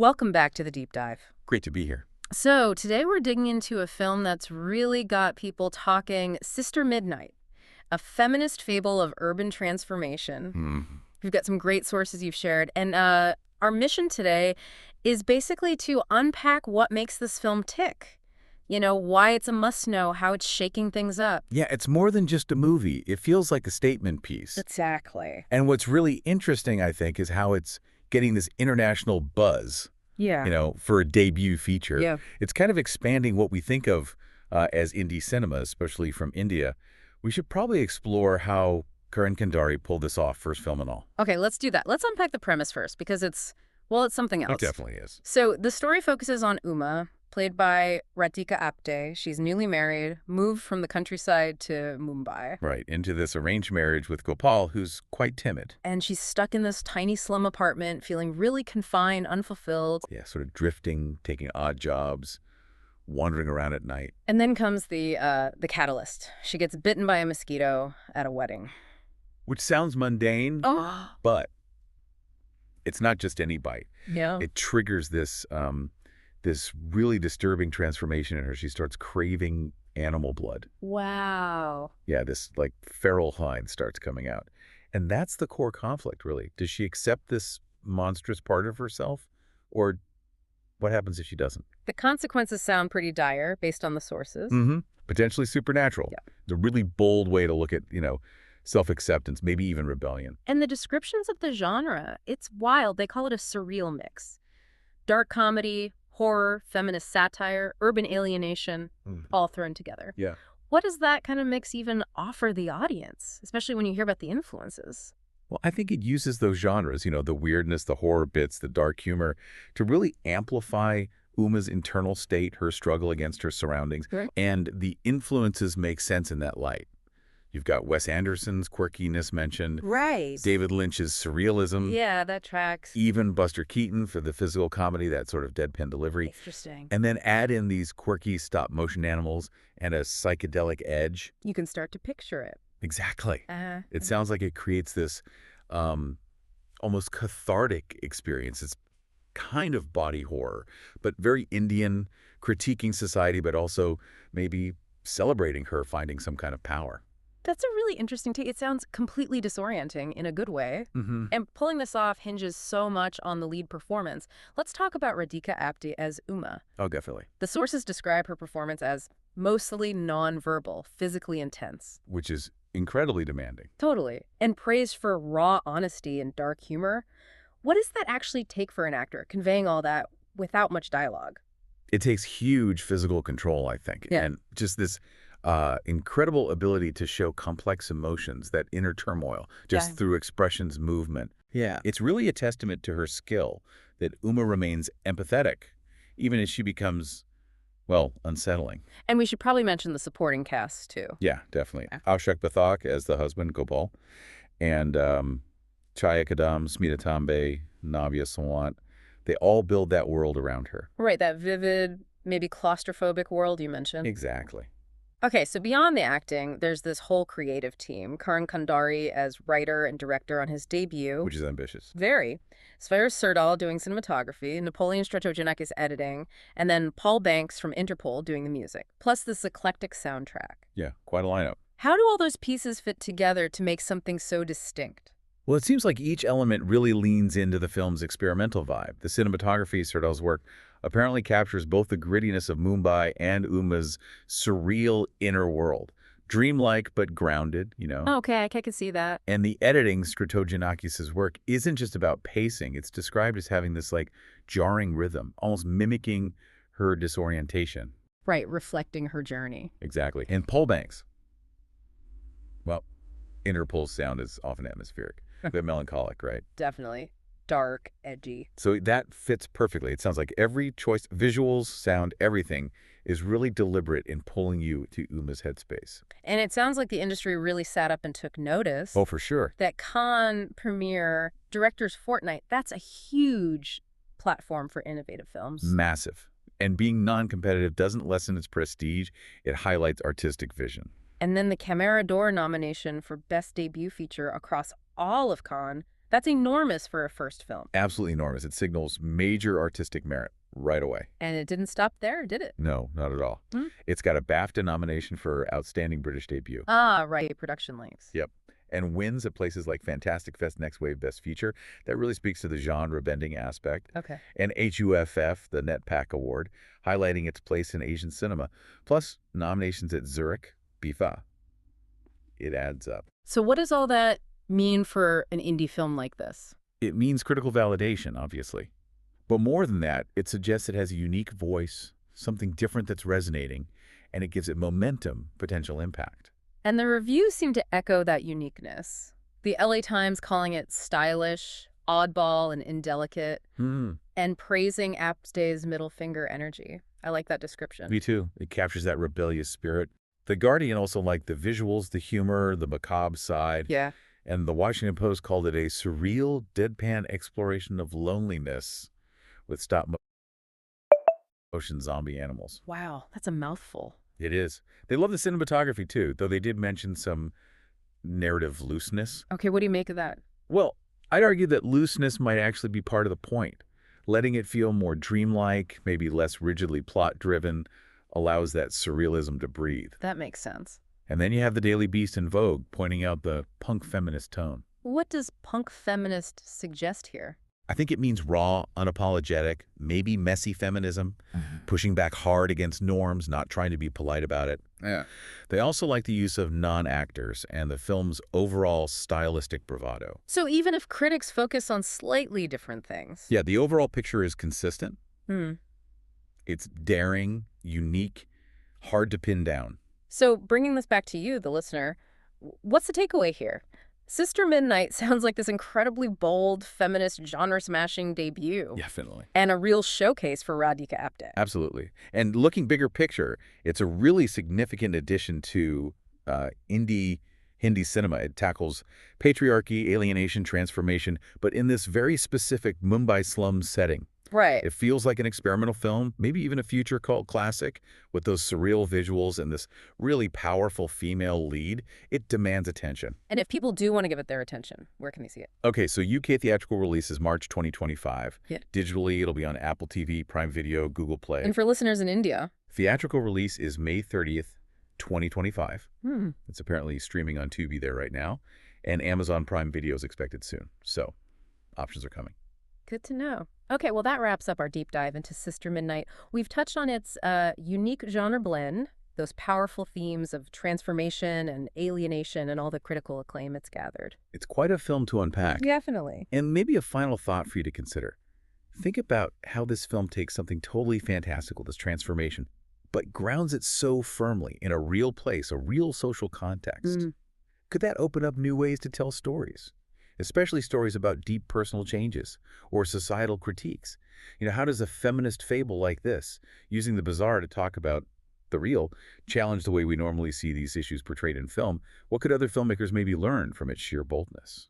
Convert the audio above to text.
Welcome back to the Deep Dive. Great to be here. So, today we're digging into a film that's really got people talking, Sister Midnight, a feminist fable of urban transformation. Hmm. We've got some great sources you've shared, and our mission today is basically to unpack what makes this film tick. You know, why it's a must-know, how it's shaking things up. Yeah, it's more than just a movie. It feels like a statement piece. Exactly. And what's really interesting, I think, is how it's getting this international buzz, Yeah. for a debut feature. Yeah. It's kind of expanding what we think of as indie cinema, especially from India. We should probably explore how Karan Kandari pulled this off, first film and all. Okay, let's do that. Let's unpack the premise first, because it's something else. It definitely is. So the story focuses on Uma, played by Radhika Apte. She's newly married, moved from the countryside to Mumbai. Right, into this arranged marriage with Gopal, who's quite timid. And she's stuck in this tiny slum apartment, feeling really confined, unfulfilled. Yeah, sort of drifting, taking odd jobs, wandering around at night. And then comes the catalyst. She gets bitten by a mosquito at a wedding. Which sounds mundane, Oh, but it's not just any bite. yeah. It triggers this really disturbing transformation in her. She starts craving animal blood. Wow. Yeah, this like feral hind starts coming out. And that's the core conflict, really. Does she accept this monstrous part of herself? Or what happens if she doesn't? The consequences sound pretty dire based on the sources. Mm-hmm. Potentially supernatural. Yeah. It's a really bold way to look at, self-acceptance, maybe even rebellion. And the descriptions of the genre, it's wild. They call it a surreal mix. Dark comedy, horror, feminist satire, urban alienation, all thrown together. Yeah. What does that kind of mix even offer the audience, especially when you hear about the influences? Well, I think it uses those genres, the weirdness, the horror bits, the dark humor, to really amplify Uma's internal state, her struggle against her surroundings, Right. and the influences make sense in that light. You've got Wes Anderson's quirkiness mentioned, Right. David Lynch's surrealism, Yeah, that tracks. even Buster Keaton for the physical comedy, that sort of deadpan delivery, Interesting. and then add in these quirky stop-motion animals and a psychedelic edge. You can start to picture it. Exactly. Uh-huh. It sounds like it creates this almost cathartic experience. It's kind of body horror, but very Indian, critiquing society, but also maybe celebrating her finding some kind of power. That's a really interesting take. It sounds completely disorienting in a good way. Mm-hmm. And pulling this off hinges so much on the lead performance. Let's talk about Radhika Apte as Uma. Oh, definitely. The sources describe her performance as mostly nonverbal, physically intense. Which is incredibly demanding. Totally. And praised for raw honesty and dark humor. What does that actually take for an actor, conveying all that without much dialogue? It takes huge physical control, I think, Yeah. and just this incredible ability to show complex emotions, that inner turmoil, just Yeah. through expressions, movement. Yeah. It's really a testament to her skill that Uma remains empathetic, even as she becomes, well, unsettling. And we should probably mention the supporting cast, too. Yeah, definitely. Yeah. Ashok Bathak as the husband, Gopal, and Chaya Kadam, Smita Tambe, Navya Sawant. They all build that world around her. Right, that vivid, maybe claustrophobic world you mentioned. Exactly. Okay, so beyond the acting, there's this whole creative team. Karan Kandari as writer and director on his debut. Which is ambitious. Very. Svayar Sirdal doing cinematography, Napoleon Stratogenakis editing, and then Paul Banks from Interpol doing the music. Plus this eclectic soundtrack. Yeah, quite a lineup. How do all those pieces fit together to make something so distinct? Well, it seems like each element really leans into the film's experimental vibe. The cinematography, Sirdal's work, apparently captures both the grittiness of Mumbai and Uma's surreal inner world. Dreamlike but grounded, Okay, I can see that. And the editing, Stratogenakis' work, isn't just about pacing. It's described as having this, jarring rhythm, almost mimicking her disorientation. Right, reflecting her journey. Exactly. And Paul Banks. Well, Interpol's sound is often atmospheric, but melancholic, right? Definitely. Dark, edgy. So that fits perfectly. It sounds like every choice, visuals, sound, everything, is really deliberate in pulling you to Uma's headspace. And it sounds like the industry really sat up and took notice. Oh, for sure. That Cannes premiere, Director's Fortnight, that's a huge platform for innovative films. Massive. And being non-competitive doesn't lessen its prestige. It highlights artistic vision. And then the Camera d'Or nomination for Best Debut Feature across all of Cannes. That's enormous for a first film. Absolutely enormous. It signals major artistic merit right away. And it didn't stop there, did it? No, not at all. Hmm? It's got a BAFTA nomination for Outstanding British Debut. Ah, right, production links. Yep. And wins at places like Fantastic Fest Next Wave Best Feature. That really speaks to the genre-bending aspect. Okay. And HUFF, the NetPAC Award, highlighting its place in Asian cinema. Plus, nominations at Zurich, BIFA. It adds up. So what does all that mean for an indie film like this? It means critical validation, obviously. But more than that, it suggests it has a unique voice, something different that's resonating, and it gives it momentum, potential impact. And the reviews seem to echo that uniqueness. The LA Times calling it stylish, oddball, and indelicate, and praising Aptay's middle finger energy. I like that description. Me too. It captures that rebellious spirit. The Guardian also liked the visuals, the humor, the macabre side. Yeah. And the Washington Post called it a surreal, deadpan exploration of loneliness with stop-motion zombie animals. Wow, that's a mouthful. It is. They love the cinematography, too, though they did mention some narrative looseness. Okay, what do you make of that? Well, I'd argue that looseness might actually be part of the point. Letting it feel more dreamlike, maybe less rigidly plot-driven, allows that surrealism to breathe. That makes sense. And then you have the Daily Beast and Vogue pointing out the punk feminist tone. What does punk feminist suggest here? I think it means raw, unapologetic, maybe messy feminism, pushing back hard against norms, not trying to be polite about it. Yeah. They also like the use of non-actors and the film's overall stylistic bravado. So even if critics focus on slightly different things. Yeah, the overall picture is consistent. Hmm. It's daring, unique, hard to pin down. So bringing this back to you, the listener, what's the takeaway here? Sister Midnight sounds like this incredibly bold, feminist, genre-smashing debut. Definitely. And a real showcase for Radhika Apte. Absolutely. And looking bigger picture, it's a really significant addition to indie Hindi cinema. It tackles patriarchy, alienation, transformation, but in this very specific Mumbai slum setting. Right. It feels like an experimental film, maybe even a future cult classic, with those surreal visuals and this really powerful female lead. It demands attention. And if people do want to give it their attention, where can they see it? Okay, so UK theatrical release is March 2025. Yeah. Digitally, it'll be on Apple TV, Prime Video, Google Play. And for listeners in India? Theatrical release is May 30th, 2025. Hmm. It's apparently streaming on Tubi there right now. And Amazon Prime Video is expected soon. So, options are coming. Good to know. Okay, well, that wraps up our deep dive into Sister Midnight. We've touched on its unique genre blend, those powerful themes of transformation and alienation and all the critical acclaim it's gathered. It's quite a film to unpack. Definitely. And maybe a final thought for you to consider. Think about how this film takes something totally fantastical, this transformation, but grounds it so firmly in a real place, a real social context. Could that open up new ways to tell stories? Especially stories about deep personal changes or societal critiques. You know, how does a feminist fable like this, using the bizarre to talk about the real, challenge the way we normally see these issues portrayed in film? What could other filmmakers maybe learn from its sheer boldness?